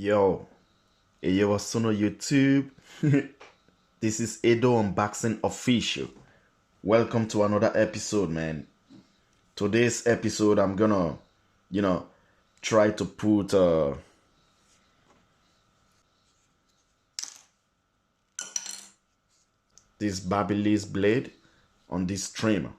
Yo, yo, what's on YouTube? This is Edo Unboxing Official. Welcome to another episode, man. Today's episode, I'm gonna, try to put this Babyliss blade on this trimmer.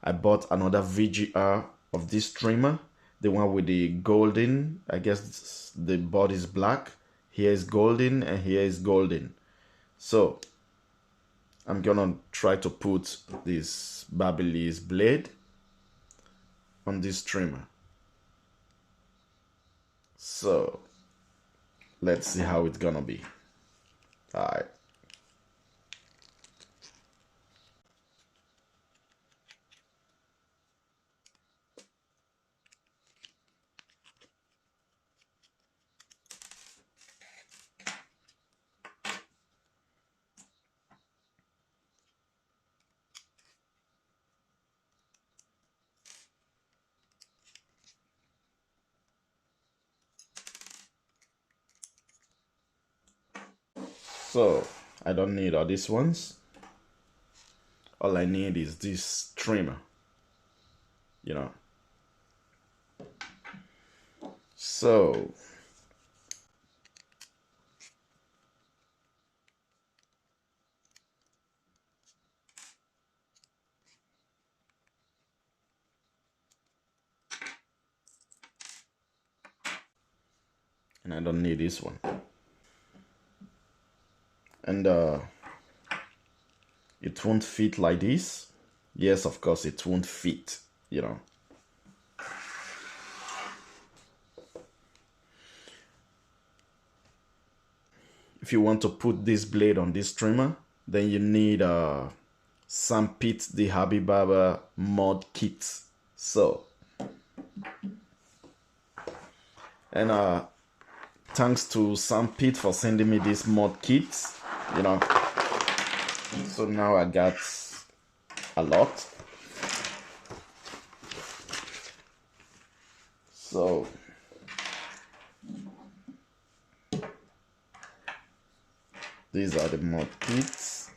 I bought another VGR of this trimmer, the one with the golden. I guess the body is black. Here is golden and here is golden. So I'm gonna try to put this Babyliss blade on this trimmer. So let's see how it's gonna be. All right. So I don't need all these ones. All I need is this trimmer, So and I don't need this one. And it won't fit like this. Yes, of course it won't fit, If you want to put this blade on this trimmer, then you need a Sampitz the Hobby Barber mod kit. So, and thanks to Sampitz for sending me this mod kits, So now I got a lot. So these are the mod kits.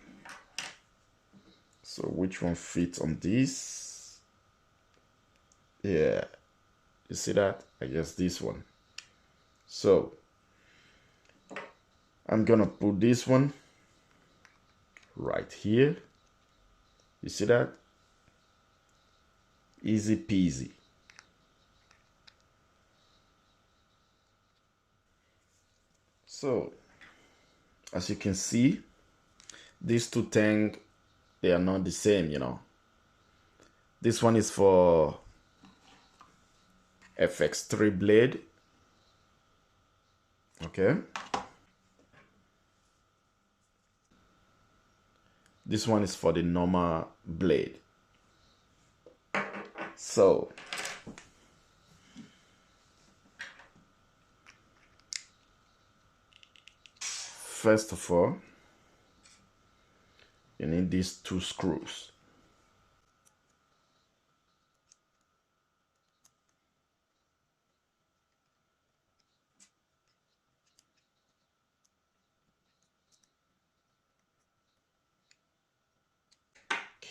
So which one fits on this? Yeah, you see that? I guess this one. So I'm gonna put this one right here. You see that? Easy peasy. So as you can see, these two things, they are not the same, This one is for Fx3 blade. Okay. This one is for the normal blade. So first of all, you need these two screws.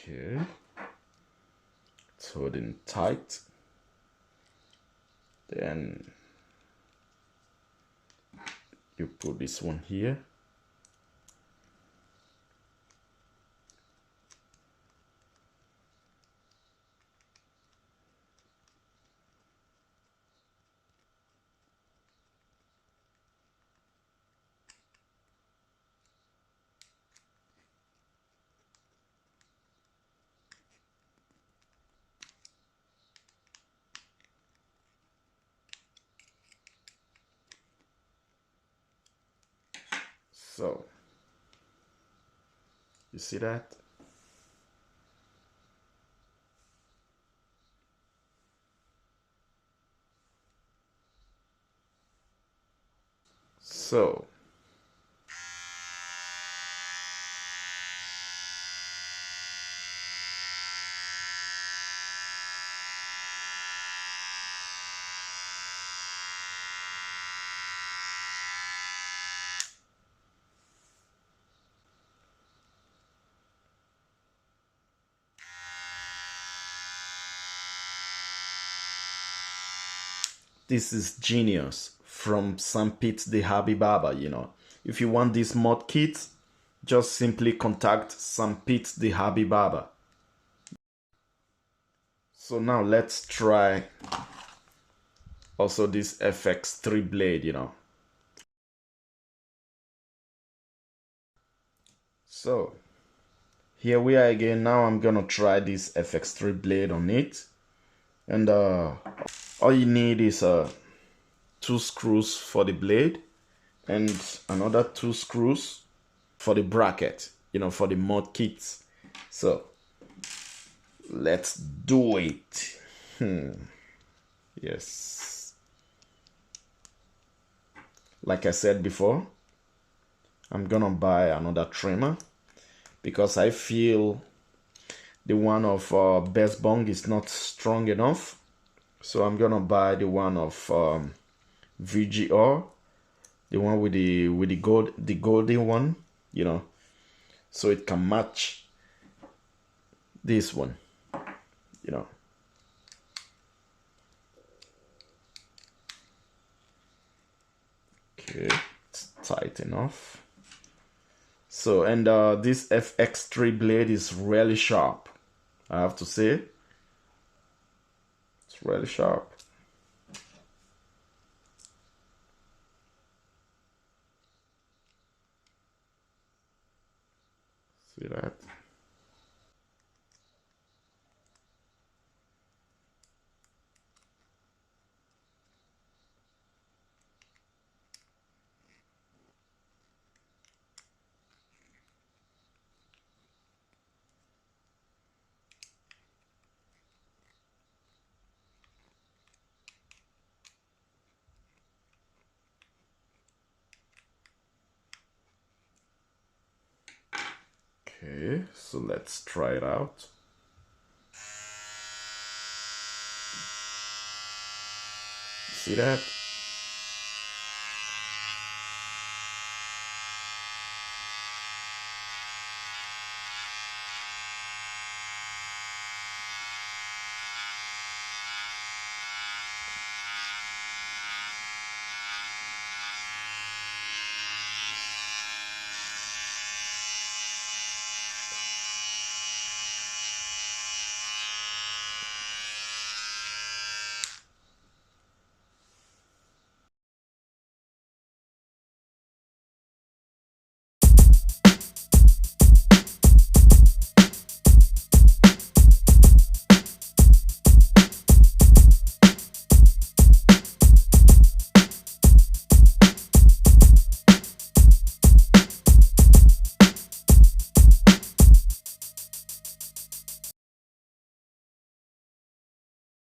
Okay, it's holding tight. Then you put this one here. So you see that? So This is genius from Sampitz the Hobby Barber, you know. If you want this mod kit, just simply contact Sampitz the Hobby Barber. So now let's try also this Fx3 blade, you know. So here we are again. Now I'm gonna try this Fx3 blade on it. And all you need is 2 screws for the blade and another 2 screws for the bracket, you know, for the mod kits. So let's do it. Yes, like I said before, I'm gonna buy another trimmer because I feel the one of Bestbomg is not strong enough. So I'm gonna buy the one of VGR, the one with the golden one, you know, so it can match this one, you know. Okay, it's tight enough. So, and this Fx3 blade is really sharp, I have to say. It's really sharp. See that? Okay, so let's try it out. See that?